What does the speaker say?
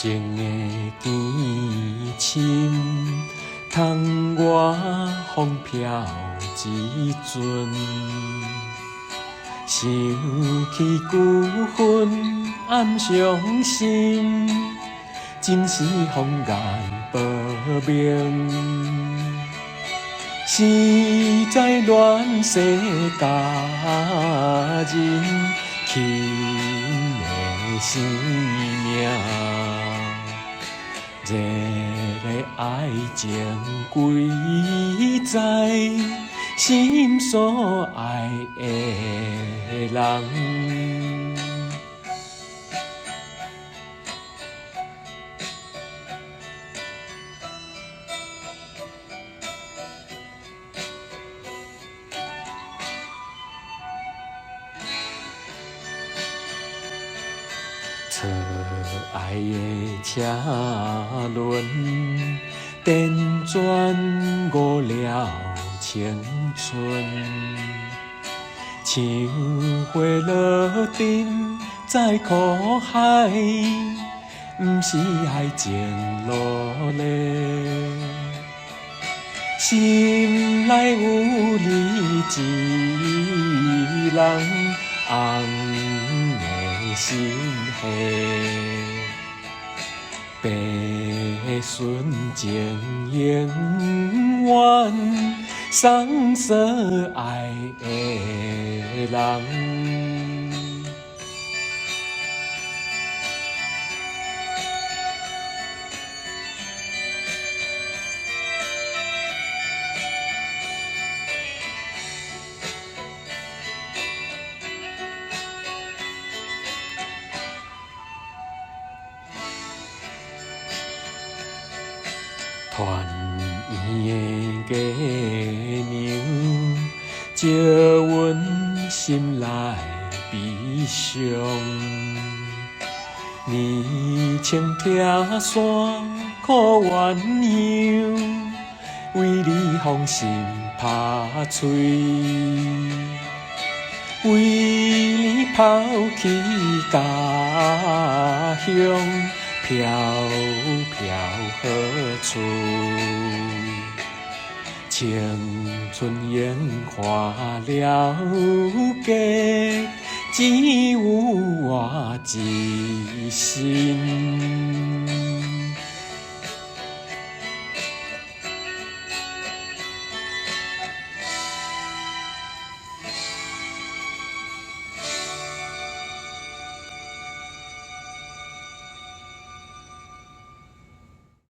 情的甜深，窗外风飘一阵。想起旧恨暗伤心，真是风眼薄明。实在乱世佳人，轻的生命。热的爱情贵在心所爱的人。错爱的车轮，电转误了青春。像花落尽在苦海，不是爱情落泪。心内有你一人，红的心系。白纯情永远送所爱的人。团圆的鸡娘，照阮心内悲伤。年青拆山苦鸳鸯，为你芳心拍碎，为你抛弃家乡。飘飘何处？青春烟花了结，只有我一心。